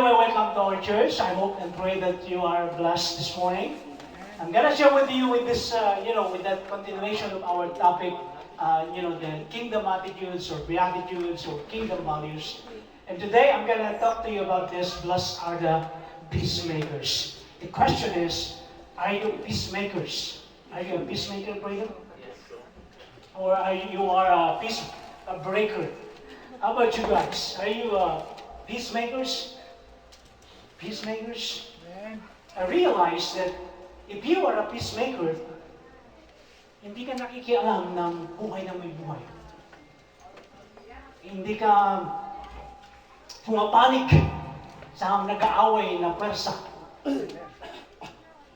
Anyway, welcome to our church. I hope and pray that you are blessed this morning. I'm gonna share with you with this, with that continuation of our topic, the kingdom attitudes or beatitudes or kingdom values. And today I'm gonna talk to you about this. Blessed are the peacemakers. The question is, are you peacemakers? Are you a peacemaker, brother? Or are you a breaker? How about you guys? Are you peacemakers? Peacemakers? I realize that if you are a peacemaker, hindi ka nakikialam ng buhay na may buhay. Hindi ka pumapanik sa nag-aaway na pwersa.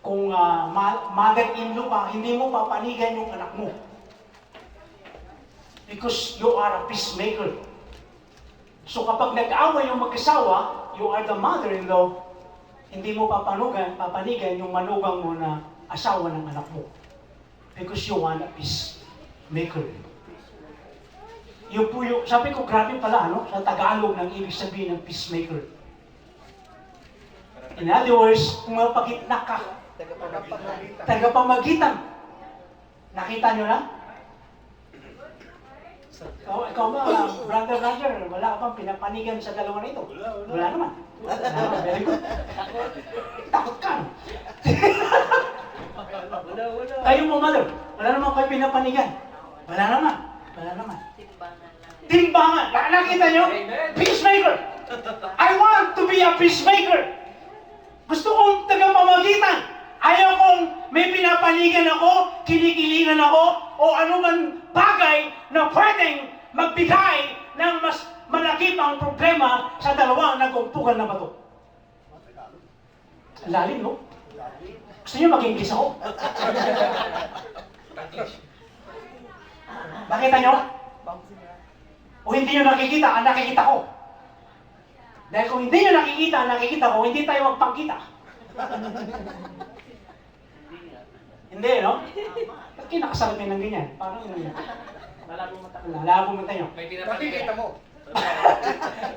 Kung mother-in-law ka, hindi mo papanigan yung anak mo. Because you are a peacemaker. So kapag nag-aaway yung mag-asawa, you are the mother-in-law, hindi mo papanigan yung manugang mo na asawa ng anak mo. Because you want a peacemaker. Yung po yung, sabi ko, grabe pala, sa Tagalog ng ibig sabihin ng peacemaker. In other words, pumapagitna ka. Tagapamagitan. Nakita nyo na? Ikaw ba, brother Roger, wala ka bang pinapanigan sa dalawa na ito? Wala naman. Very good. Takot ka. Kayo mo, mother, wala naman kayo pinapanigan. Wala naman. Timbangan. Nakita nyo? Peacemaker. I want to be a peacemaker. Gusto kong tagapamagitan. Ayaw kong may pinapanigan ako, kinikilingan ako, o anuman bagay na pwedeng magbigay ng mas malaki pang problema sa dalawang nag-umpukan na bato. Lalim, no? Gusto niyo mag-English ako? Nakita niyo? O hindi niyo nakikita, ang nakikita ko. Dahil kung hindi niyo nakikita, ang nakikita ko, hindi tayo magpangkita. Hindi, no? Ba't kinakasalamin ng ganyan? Parang yun yan. Malabo mata nyo. May pinapakita mo.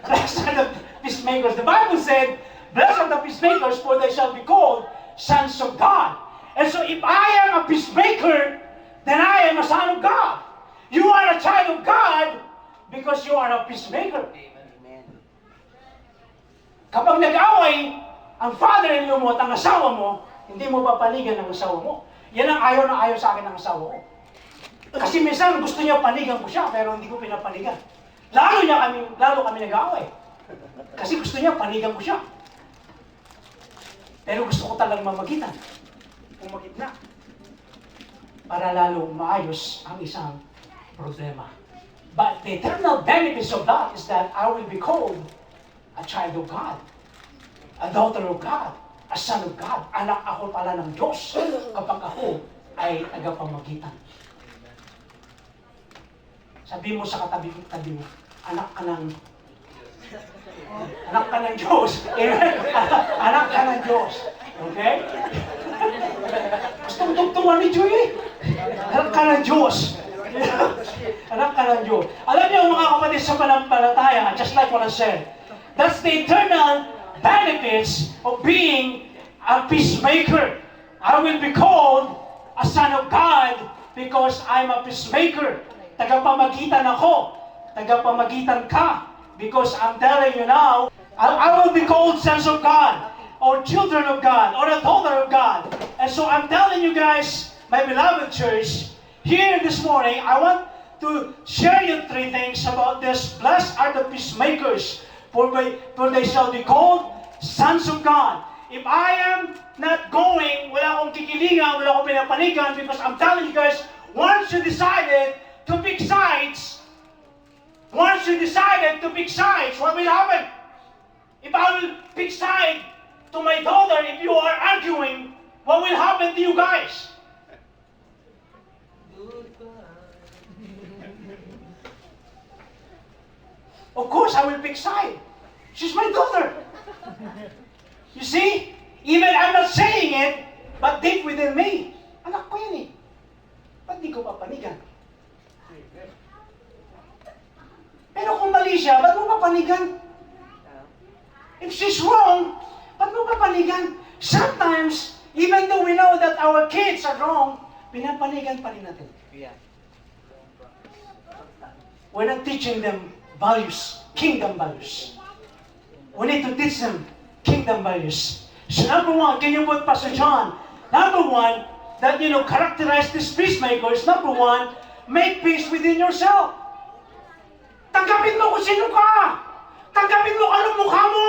Blessed are the peacemakers. The Bible said, blessed are the peacemakers, for they shall be called sons of God. And so if I am a peacemaker, then I am a son of God. You are a child of God because you are a peacemaker. Amen. Kapag nag-away, ang father-in-law mo at ang asawa mo, hindi mo papanigan ang asawa mo. Yan ang ayaw na ayaw sa akin ng asawa ko. Kasi minsan gusto niya panigan ko siya, pero hindi ko pinapanigan. Lalo kami nag-aaway. Kasi gusto niya panigan ko siya. Pero gusto ko talagang mamagitan. Pumagitna. Para lalo maayos ang isang problema. But the eternal benefits of that is that I will be called a child of God, a daughter of God, a son of God. Anak ako pala ng Diyos kapag ako ay tagapamagitan. Sabi mo sa katabi mo, anak ka ng Diyos. Anak ka ng Diyos. Okay? Gustong tugtungan ni Joy eh. Anak ka ng Diyos. Anak ka ng Diyos. Alam niyo mga kapatid sa panampalataya, just like what I said, that's the eternal benefits of being a peacemaker. I will be called a son of God because I'm a peacemaker. Tagapamagitan ako. Tagapamagitan ka. Because I'm telling you now, I will be called sons of God, or children of God, or a daughter of God. And so I'm telling you guys, my beloved church, here this morning, I want to share you three things about this. Blessed are the peacemakers, for they shall be called sons of God. If I am not going, wala akong kikilingan, wala akong pinapanigan, because I'm telling you guys, once you decided to pick sides, what will happen? If I will pick side to my daughter, if you are arguing, what will happen to you guys? Of course, I will pick side. She's my daughter. You see? Even I'm not saying it, but deep within me, anak ko yan eh. Ba't di ko papanigan? Pero kung mali siya, ba't mo papanigan? If she's wrong, ba't mo papanigan? Sometimes, even though we know that our kids are wrong, pinapanigan pa rin natin. We're not teaching them values, kingdom values. We need to teach them kingdom values. So number one, can you put Pastor John? Number one, that characterize these peacemakers. Number one, make peace within yourself. Tanggapin mo kung sino ka. Tanggapin mo anong mukha mo.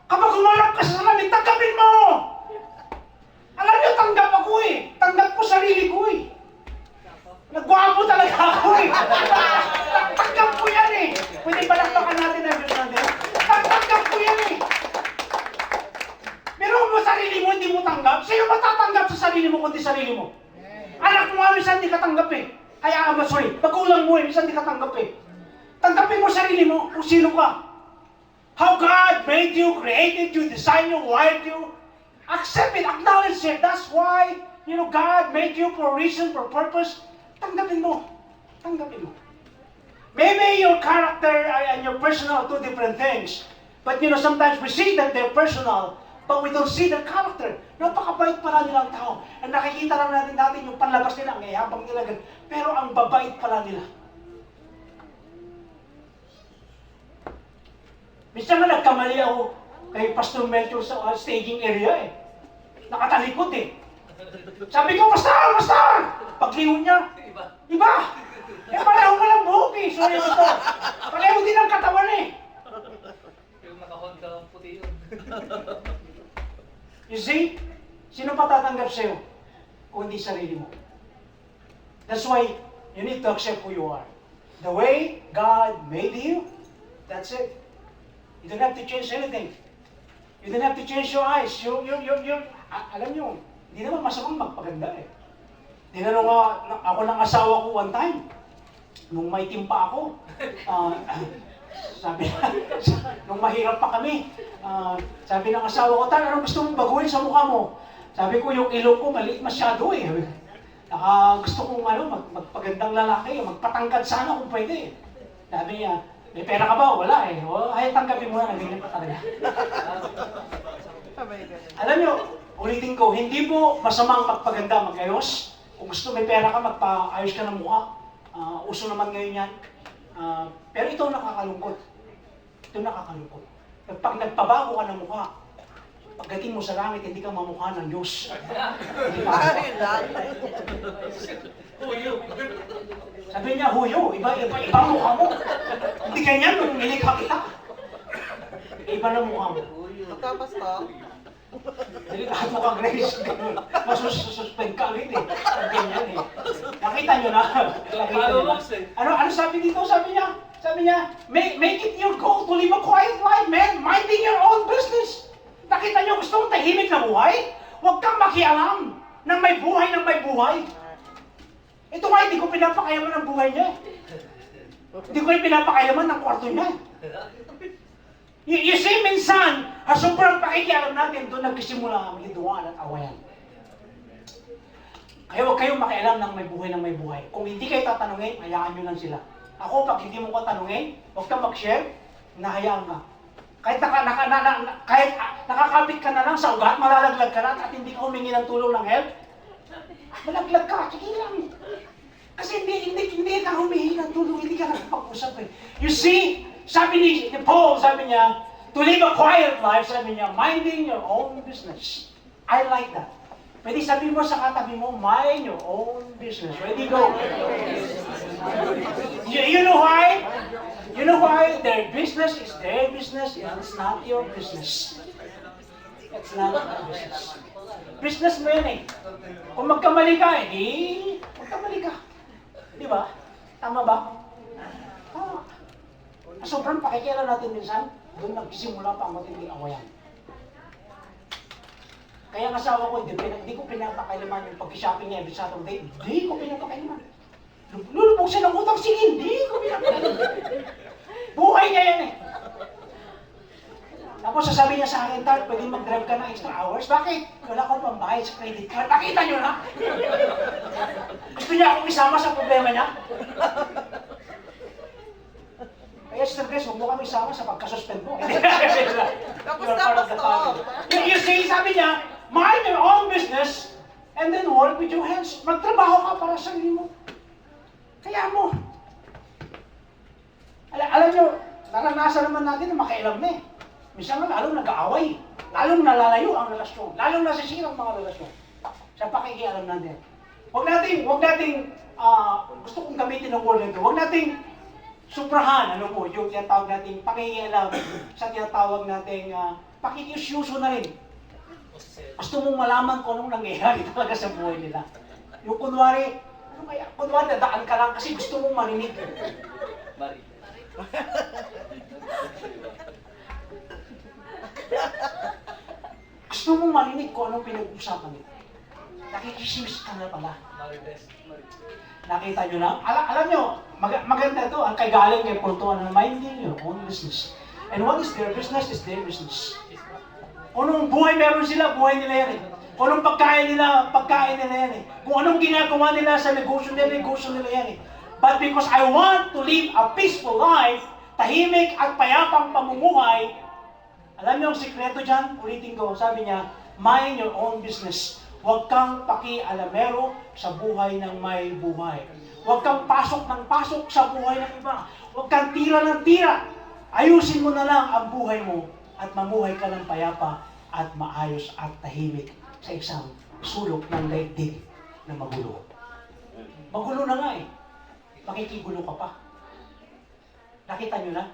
Kapag humarap ka sa salamin, tanggapin mo. Alam niyo, tanggap ako eh. Tanggap ko sarili ko eh. Nagwapo talaga ako eh. Tanggap ko yan eh. Pwede palakpakan natin ang Diyos natin. Tanggap ko yan eh. Pero mo sarili mo, hindi mo tanggap. Sino matatanggap sa sarili mo kundi sarili mo? Anak mo nga, minsan hindi ka tanggap eh. Kaya magulang mo eh, minsan hindi ka tanggap eh. Tanggapin mo sarili mo kung sino ka. How God made you, created you, designed you, wired you. Accept it, acknowledge it. That's why, God made you for a reason, for a purpose. Tanggapin mo. Tanggapin mo. Maybe your character and your personal are two different things. But sometimes we see that they're personal, but we don't see their character. Napakabait pala nilang tao. Ang nakikita lang natin yung panlabas nila, ang yayabang nila. Pero ang babait pala nila. Minsan nga nagkamali ako kay Pastor Melchor sa staging area eh. Nakatalikod eh. Sabi ko, Pastor! Paglingon niya, iba! Eh pareho ka lang buhok eh. Sorry mo to. Pareho din ang katawan eh. Yung naka-Honda puti yun. You see? Sino pa tatanggap sa'yo? Kung hindi sarili mo. That's why you need to accept who you are. The way God made you, that's it. You don't have to change anything. You don't have to change your eyes. Alam nyo, hindi naman masamang magpaganda eh. Tinanong ako ng asawa ko one time, nung may timpa ako, sabi nung mahirap pa kami, sabi ng asawa ko, Tan, anong gusto mong baguhin sa mukha mo? Sabi ko, yung ilong ko maliit masyado eh. Gusto kong magpagandang lalaki, magpatangkad sana kung pwede. Sabi niya, may pera ka ba? Wala eh. Ay, tanggapin mo na, nagingin pa talaga. Alam niyo, ulitin ko, hindi po masamang magpaganda, magayos. Kung gusto may pera ka, magpaayos ka ng mukha. Uso naman ngayon yan. Pero ito nakakalungkot. Ito nakakalungkot. Pag nagpabago ka ng mukha, pagdating mo sa langit, hindi ka mamukha ng Diyos. Hindi ka Huyo. Sabi niya, huyo, iba mukha mo. Hindi ganyan nung nilikha kita. Iba na mukha mo. Tapos to, Delikado ka, Grace. Masususpend ka ulit eh. Ganyan eh. Nakita nyo na. Ano sabi dito? Sabi niya, make it your goal to live a quiet life, man. Minding your own business. Nakita nyo, gusto mong tahimik na buhay? Huwag kang makialam ng may buhay. Ito nga, hindi ko pinapakayaman ng buhay niya. Hindi ko rin pinapakayaman ng kwarto niya. You see, minsan, sobrang pakikialam natin, doon nagsisimula ang hiduan at awayan. Kaya huwag kayong makialam ng may buhay. Kung hindi kayo tatanungin, hayaan nyo lang sila. Ako, pag hindi mo ko tanungin, huwag kang mag-share, nahayaan ka. Kahit nakakapit ka na lang sa ugat, malalaglag ka na, at hindi ka humingi ng tulong ng help, malaglag ka, sige lang. Kasi hindi ka humingi ng tulong, hindi ka nakapag-usap eh. You see, sabi ni Paul, sabi niya, to live a quiet life, sabi niya, minding your own business. I like that. Pwede sabihin mo sa katabi mo, mind your own business. Ready, go. You know why? You know why? Their business is their business and it's not your business. It's not your business. Business mo yan eh. Kung magkamali ka, magkamali ka. Di ba? Tama ba? Tama. Sobrang pakikialam natin minsan, doon nagsisimula pa ang matinding awayan. Kaya ang asawa ko, hindi ko pinapakailaman yung pag-shopping niya every Saturday. Hindi ko pinapakailaman. Lulubog siya ng utang, sige, hindi ko pinapakailaman. Buhay niya yan eh. Tapos sasabihin niya sa akin, Tad, pwede mag-drive ka ng extra hours. Bakit? Wala akong pambayad sa credit card. Nakita niyo na? Gusto niya akong isama sa problema niya? Kaya Pastor Chris, huwag mo kami isama sa pagkasuspend mo. Tapos You're part of the stop. family. You see, sabi niya, mind your own business and then work with your hands. Magtrabaho ka para sa sarili mo. Kaya mo. Alam niyo, naranasan naman natin na makialam na eh. Minsan nga lalong nag-aaway. Lalong nalalayo ang relasyon. Lalong nasisira ang mga relasyon. Sa pakikialam natin. Huwag nating, gusto kong gamitin ng word nito, huwag nating suprahan, yung tinatawag nating pakikialam sa tinatawag nating pakikiusyuso na rin. Gusto mong malaman kung anong nangyayari talaga sa buhay nila. Yung kunwari nadaan ka lang kasi gusto mong marinig. Mari. Gusto mong marinig kung anong pinag-uusapan nila. Nakikismis ka na pala. Marites. Mari. Nakita nyo na? Alam nyo, maganda ito. Ang kagaling kay Portuan na minding your own business. And what is their business is their business. Kung anong buhay meron sila, buhay nila yan eh. Kung anong pagkain nila yan eh. Kung anong ginagawa nila sa negosyo nila yan eh. But because I want to live a peaceful life, tahimik at payapang pamumuhay, alam niyo ang sikreto dyan? Ulitin ko, sabi niya, mind your own business. Huwag kang pakialamero sa buhay ng may buhay. Huwag kang pasok ng pasok sa buhay ng iba. Huwag kang tira ng tira. Ayusin mo na lang ang buhay mo at mamuhay ka ng payapa at maayos at tahimik sa isang sulok ng daigdig na magulo. Magulo na nga eh. Makikigulo ka pa. Nakita nyo na?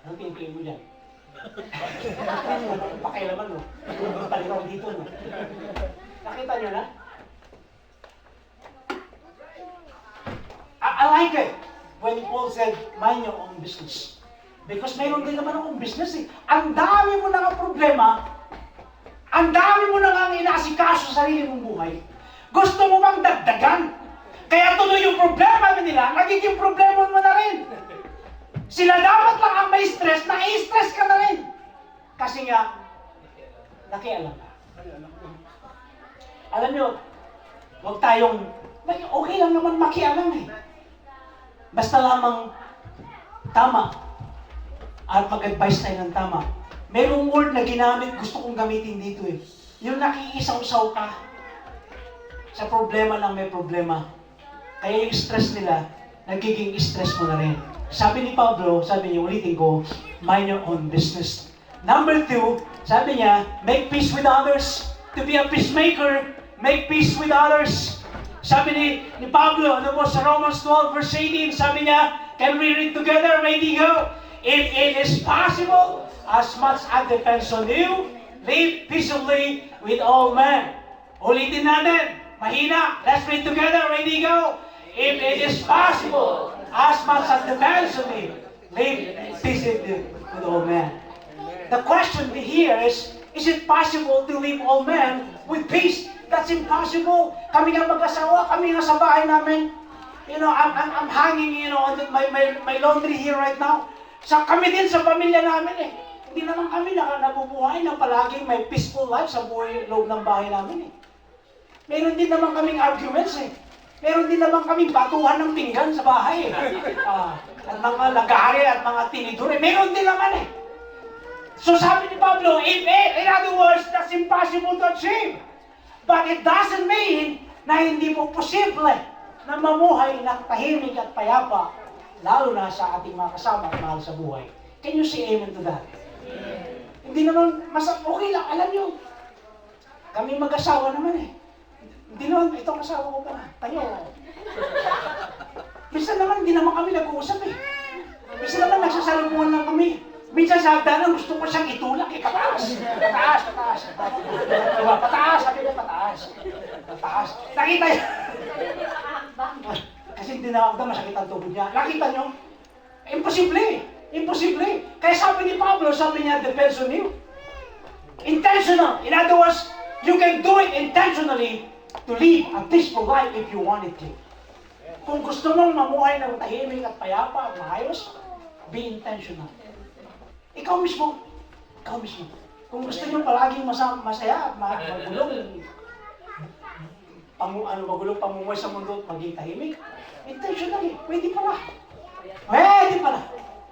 Ano tingin mo dyan? Pakailaman mo. Palikaw dito, no? Nakita nyo na? I like it when Paul said, mind your own business. Because mayroon din naman akong business eh. Ang dami mo na nga problema, ang dami mo na nga inaasikaso sa sarili mong buhay. Gusto mo bang dagdagan? Kaya tuloy yung problema nila, nagiging problema mo na rin. Sila dapat lang ang may stress, na-stress ka na rin. Kasi nga, nakialam ka. Alam nyo, huwag tayong, okay lang naman makialam eh. Basta lamang tama at mag-advise tayo ng tama. Merong word na ginamit, gusto kong gamitin dito eh. Yung nakikisaw-saw ka, sa problema lang may problema. Kaya yung stress nila, nagiging stress mo na rin. Sabi ni Pablo, sabi niya, ulitin ko, mind your own business. Number 2, sabi niya, make peace with others. To be a peacemaker, make peace with others. Sabi ni Pablo, ano po, sa Romans 12 verse 18, sabi niya, can we read together? Ready, go. If it is possible, as much as depends on you, live peaceably with all men. Ulitin natin, mahina. Let's read together. Ready, go. If it is possible, as much as depends on you, live peaceably with all men. The question here is it possible to live all men with peace? That's impossible. Kami nga mag-asawa, kami nga sa bahay namin. You know, I'm hanging, you know, my laundry here right now. Kami din sa pamilya namin eh. Hindi naman kami nabubuhay na palaging may peaceful life sa buhay loob ng bahay namin eh. Meron din naman kaming arguments eh. Meron din naman kaming batuhan ng pinggan sa bahay eh. At mga lagari at mga tinidor eh. Meron din naman eh. So sabi ni Pablo, in other words, that's impossible to achieve. But it doesn't mean na hindi mo posible na mamuhay ng tahimik at payapa, lalo na sa ating mga kasama at mahal sa buhay. Can you say amen to that? Hindi naman, okay lang, alam nyo, kami mag-asawa naman eh. Hindi naman, itong asawa ko pa, tayo. Minsan naman, hindi naman kami nag-uusap eh. Minsan naman, nagsasalubungan lang kami. Minsan sa hagdanan, gusto ko siyang itulak eh, pataas. Diba, pataas, sabi niya, pataas. Nakita niya. Kasi hindi na ako masakit ang tuhod niya. Nakita niyo? Imposible. Kaya sabi ni Pablo, sabi niya, depends on you. Intentional. In other words, you can do it intentionally to live a peaceful life if you wanted to. Kung gusto mong mamuhay ng tahimik at payapa at maayos, be intentional. Ikaw mismo. Kung gusto niyo palaging masaya, magulong pamumuhay sa mundo at maging tahimik, Intentionally, pwede pala. Pwede pala.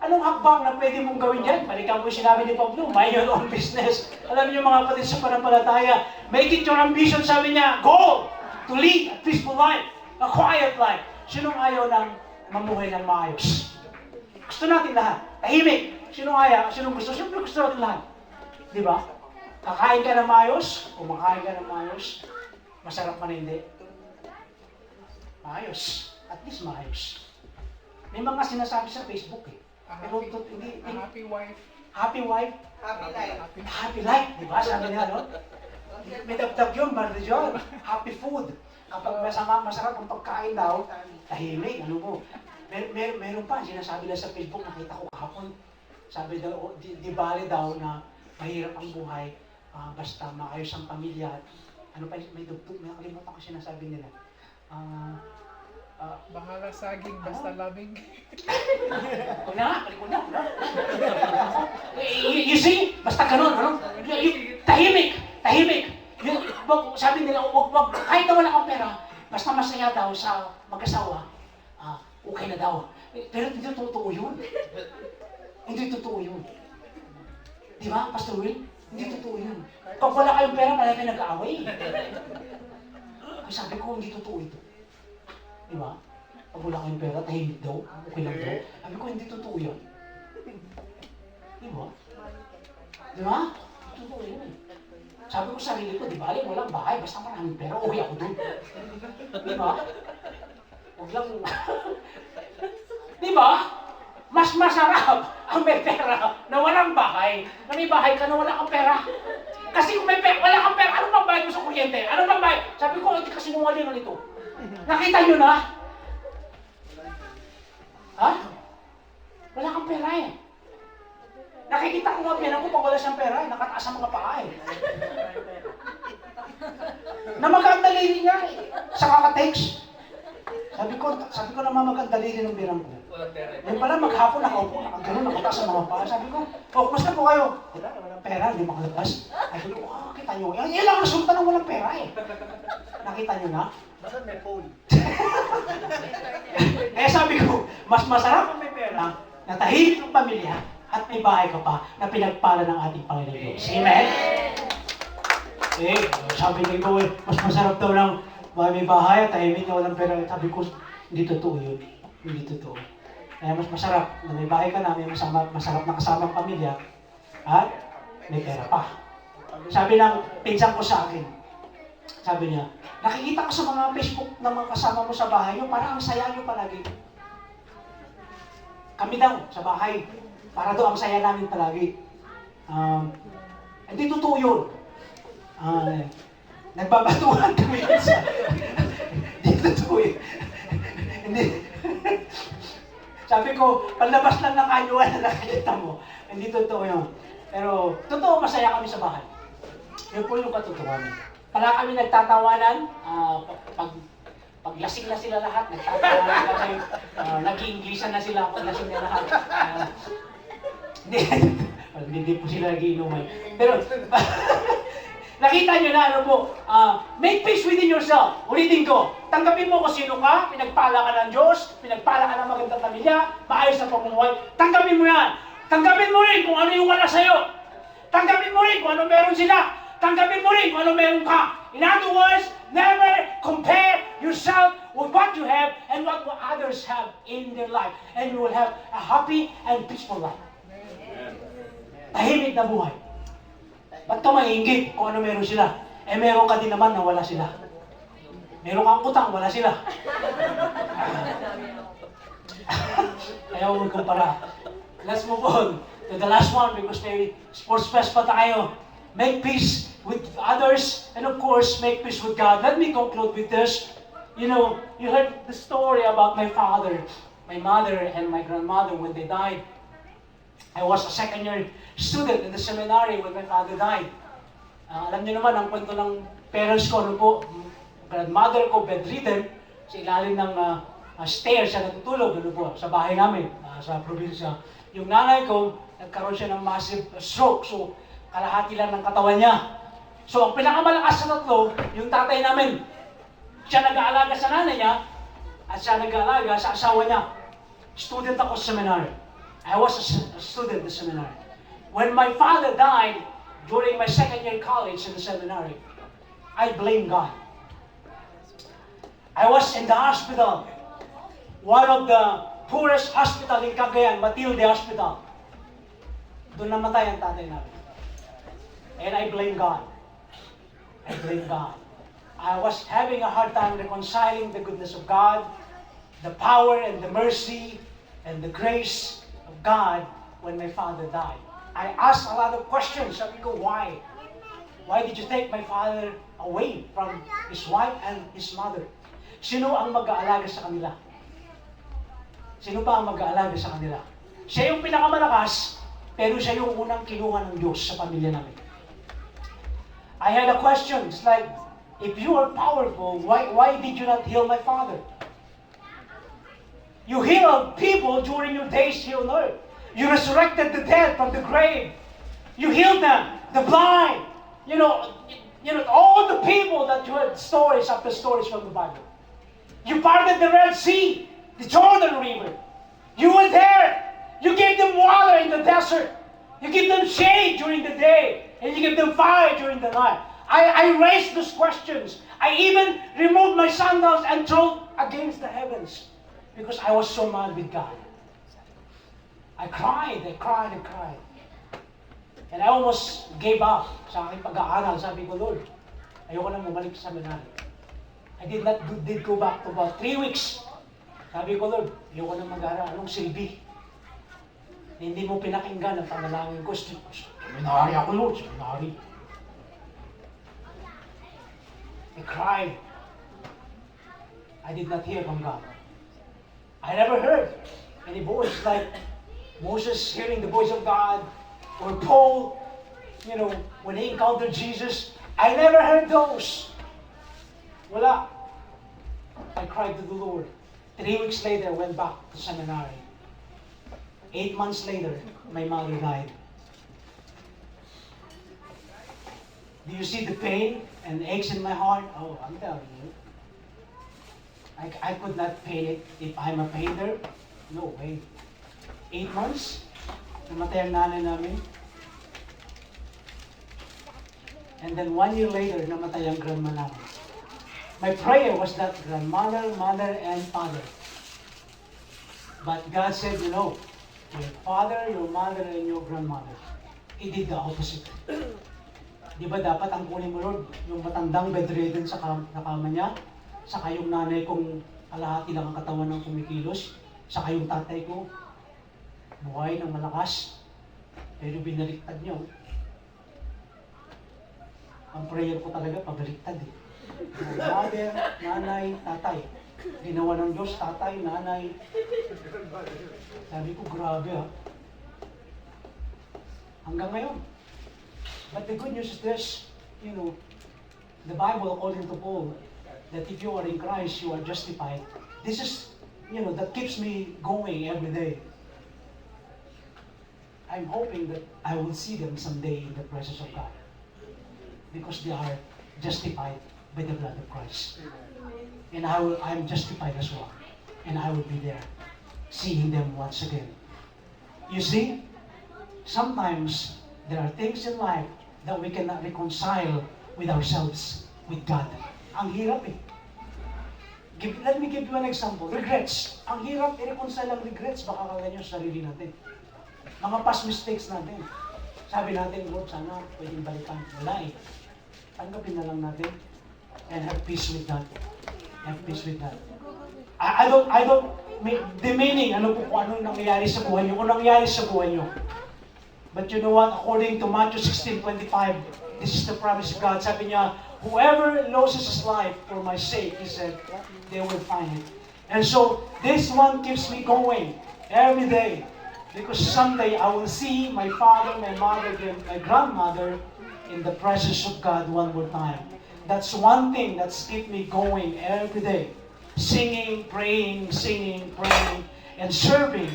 Anong hakbang na pwede mong gawin dyan? Balikan mo yung sinabi ni Pablo, mind your own business. Alam niyo mga kapatid sa panampalataya, make it your ambition, sabi niya, goal to lead a peaceful life, a quiet life. Sinong ayaw ng mamuhay ng maayos? Gusto natin lahat. Tahimik. Sinong ayaw? Sinong gusto? Siyempre gusto natin lahat. Di ba? Kakain ka ng maayos, kumakain ka ng maayos, masarap man hindi. Maayos. At least maayos. May mga sinasabi sa Facebook eh. Pero hindi, Happy wife. happy wife, Happy life. happy life, di ba? Sabi niya, no? May dagdag yun, Brother John. Happy food. Kapag masarap ang pagkain daw, tahimik, ano mo. Meron pa, sinasabi lang sa Facebook, nakita ko kahapon. Sabi daw, di bale daw na mahirap ang buhay, basta maayos ang pamilya. Ano pa, may dugtog, may nakalimutan ko sinasabi nila. Bahala saging, basta labing. Huwag na, balik mo na. You see, basta ganun, ano? Tahimik. Sabi nila, wag, kahit na wala kang pera, basta masaya daw sa mag-asawa, okay na daw. Pero hindi totoo yun. Hindi totoo yun. Di ba, Pastor Will? Hindi totoo yun. Kung wala kayong pera, pala kayo nag-aaway. Sabi ko, hindi totoo ito. Di ba? Pag wala kayong pera, tahimik daw, okay lang daw. Sabi ko, hindi totoo yun. Di ba? Di ba? Hindi totoo yun. Sabi ko sa sarili ko, di ba? Walang bahay, basta maraming pera, okay ako dun. Di ba? Huwag lang... Di ba? Mas masarap ang may pera na walang bahay, na may bahay ka na wala kang pera. Kasi kung wala kang pera, ano bang bayad mo sa kuryente? Ano bang bayad? Sabi ko, hindi kasi nungalingan ito. Nakita nyo na? Ha? Wala kang pera eh. Nakikita ko nga pinan ko pag wala siyang pera eh. Nakataas ang mga paa eh. Namagang daliri niya eh. Sa kaka-text. Sabi ko naman magang daliri ng birang ko. Walang pera. Yung pala maghapon nakaupo, nakagano'n, nakataas ang mga paa. Sabi ko, kumusta po kayo? Walang pera, hindi makalabas. Sabi ko, kita nyo. Yan lang ang resulta ng walang pera eh. Nakita nyo na? Basta may phone. Kaya sabi ko, mas masarap ang may pera na tahimik ng pamilya at may bahay ka pa na pinagpala ng ating Panginoon Diyos. Amen? Sabi ni ko, mas masarap daw ng may bahay at tahimik na walang pera. Sabi ko, hindi totoo yun. Hindi totoo. Kaya mas masarap na may bahay ka na, may masarap na kasamang pamilya at may pera pa. Sabi ng pinsan ko sa akin, sabi niya, nakikita ko sa mga Facebook ng mga kasama mo sa bahay nyo, parang ang saya nyo palagi. Kami daw, sa bahay, para daw ang saya namin palagi. Hindi totoo yun. Nagbabatuhan kami sa... Hindi totoo yun. Hindi. Sabi ko, palabas lang ng kanyuan na nakikita mo. Hindi totoo yun. Pero, totoo, masaya kami sa bahay. Yun po yung katotohanan. Pala kami nagtatawanan, pag lasing na sila lahat, nagtatawanan kami, nag-i-Inglesan na sila pag lasing na lahat. Hindi po sila nag-iinuman. Pero, nakita nyo na ano po, make peace within yourself. Ulitin ko, tanggapin mo kung sino ka, pinagpala ka ng Diyos, pinagpala ka ng magandang pamilya, maayos na pamumuhay. Tanggapin mo yan. Tanggapin mo rin kung ano yung wala sa'yo. Tanggapin mo rin kung ano meron sila. Tanggapin mo rin kung ano meron ka. In other words, never compare yourself with what you have and what others have in their life. And you will have a happy and peaceful life. Tahimik na buhay. Ba't ka maiinggit kung ano meron sila? Eh meron ka din naman na wala sila. Meron kang utang, wala sila. Ayaw magkumpara. Let's move on to the last one because may sports fest pa tayo. Make peace with others and of course make peace with God. Let me conclude with this. You know, you heard the story about my father, my mother and my grandmother when they died. I was a second year student in the seminary when my father died. Alam niyo naman ang kwento ng parents ko, ano po, grandmother ko bedridden sa ilalim ng stairs siya natutulog, ano po, sa bahay namin, sa probinsya. Yung nanay ko, nagkaroon siya ng massive stroke, so kalahati lang ng katawan niya. So ang pinakamalakas sa tatlo, yung tatay namin. Siya nag-aalaga sa nanay niya, At siya nag-aalaga sa asawa niya. Student ako sa seminary. I was a student in the seminary. When my father died during my second year college in the seminary, I blame God. I was in the hospital, one of the poorest hospital in Cagayan, Matilde Hospital. Doon namatay ang tatay namin. And I blame God. I blame God. I was having a hard time reconciling the goodness of God, the power and the mercy and the grace of God when my father died. I asked a lot of questions. Sabi ko, why? Why did you take my father away from his wife and his mother? Sino ang mag-aalaga sa kanila? Sino ba ang mag-aalaga sa kanila? Siya yung pinakamalakas, pero siya yung unang kinuha ng Diyos sa pamilya namin. I had a question. It's like, if you are powerful, why did you not heal my father? You healed people during your days here on earth. You resurrected the dead from the grave. You healed them, the blind. You know, all the people that you heard stories after stories from the Bible. You parted the Red Sea, the Jordan River. You were there. You gave them water in the desert. You give them shade during the day, and you give them fire during the night. I raised those questions. I even removed my sandals and threw against the heavens because I was so mad with God. I cried. And I almost gave up sa aking pag-aaral. Sabi ko, Lord, ayoko na bumalik sa seminary. I did go back to about 3 weeks. Sabi ko, Lord, ayoko na mag-aaral. Anong silbi? Hindi mo pinakinggan ang panalangin ko. Seminary ako, Lord. Seminary. I cried. I did not hear from God. I never heard any voice like Moses hearing the voice of God, or Paul, when he encountered Jesus. I never heard those. Wala. I cried to the Lord. 3 weeks later, I went back to seminary. 8 months later, my mother died. Do you see the pain and aches in my heart? Oh, I'm telling you. I could not paint it if I'm a painter. No way. 8 months, namatay ang nanay namin. And then 1 year later, namatay ang grandma namin. My prayer was that grandmother, mother, and father. But God said, your father, your mother, and your grandmother. He did the opposite. Di ba dapat ang kunin mo, Lord, yung matandang bedridden sa kama niya, saka yung nanay kong kalahati lang ang katawan ng kumikilos, saka yung tatay ko, buhay ng malakas, pero binaliktad niyo. Ang prayer ko talaga, pabaliktad eh. Mother, nanay, tatay. Ginawa ng Diyos, tatay, nanay. Sabi ko, grabe ha. Hanggang ngayon. But the good news is this, the Bible according to Paul, that if you are in Christ, you are justified. This is, that keeps me going every day. I'm hoping that I will see them someday in the presence of God. Because they are justified by the blood of Christ. And I'm justified as well. And I will be there, seeing them once again. You see, sometimes there are things in life that we cannot reconcile with ourselves, with God. Ang hirap eh. Let me give you an example. Regrets. Ang hirap i-reconcile ang regrets. Baka kala nyo sa sarili natin. Mga past mistakes natin. Sabi natin, Lord, sana pwedeng balikan. Wala eh. Tanggapin na lang natin and have peace with that. Have peace with that. I don't make the meaning, kung ano nangyayari sa buhay nyo, kung nangyayari sa buhay nyo. But you know what? According to Matthew 16:25, this is the promise of God. Sabi niya, whoever loses his life for my sake, he said, they will find it. And so, this one keeps me going every day. Because someday I will see my father, my mother, my grandmother in the presence of God one more time. That's one thing that's keep me going every day. Singing, praying, and serving.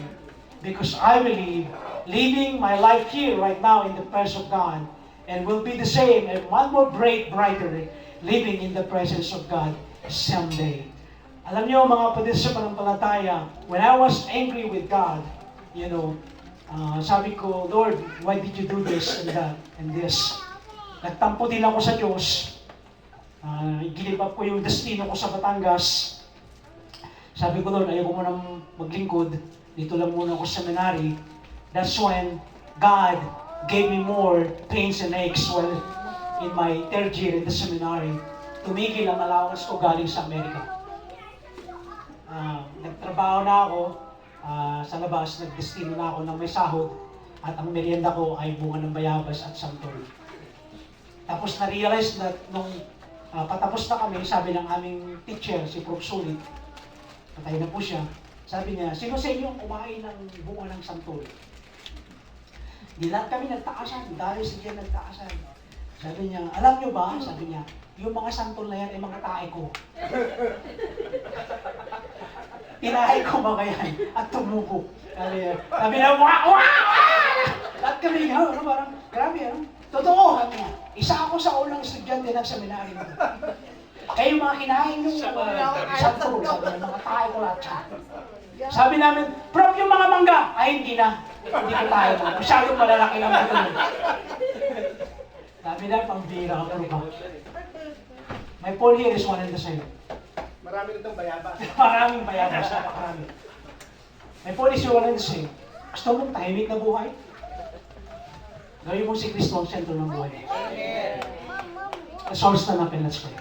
Because I believe living my life here right now in the presence of God and will be the same and one more brighter living in the presence of God someday. Alam niyo mga kapatid sa pananampalataya, when I was angry with God, sabi ko, Lord, why did you do this and that and this? Nagtampo din ako sa Diyos. I-give up ko yung destino ko sa Batangas. Sabi ko, Lord, ayoko mo nang maglingkod. Dito lang muna ako sa seminary. That's when God gave me more pains and aches while in my third year in the seminary. Tumigil ang allowance ko galing sa Amerika. Nagtrabaho na ako sa labas, nagdestino na ako ng may sahod at ang merienda ko ay bunga ng bayabas at santol. Tapos na-realize na nung patapos na kami, sabi ng aming teacher, si Prof. Sulit, patay na po siya, sabi niya, sino sa inyo kumain ng bunga ng santol? Di lahat kami nagtaasan, dahil si Jen nagtaasan. Sabi niya, alam niyo ba, sabi niya, yung mga santol na yan ay mga tae ko. Tinahay ko mga yan at tumubo. Sabi niya, wah! Lahat kami, parang, grabe, totoo, sabi niya. Isa ako sa unang estudyante ng seminary mo. Kayo mga kinain yung santol, sabi niya, mga tae ko lahat siya. Sabi namin, Prof, yung mga mangga, ay hindi na. Hindi ko tayo na. Masyadong malalaki lang ito. Sabi na, pambira ka, Prof. My Paul here is one and the same. Marami nitong bayabas. Maraming bayabas, napakarami. My Paul is one and the same. Gusto mong tahimik na buhay? Gawin mo si Kristo ang sentro ng buhay. Let's all stand up and let's pray.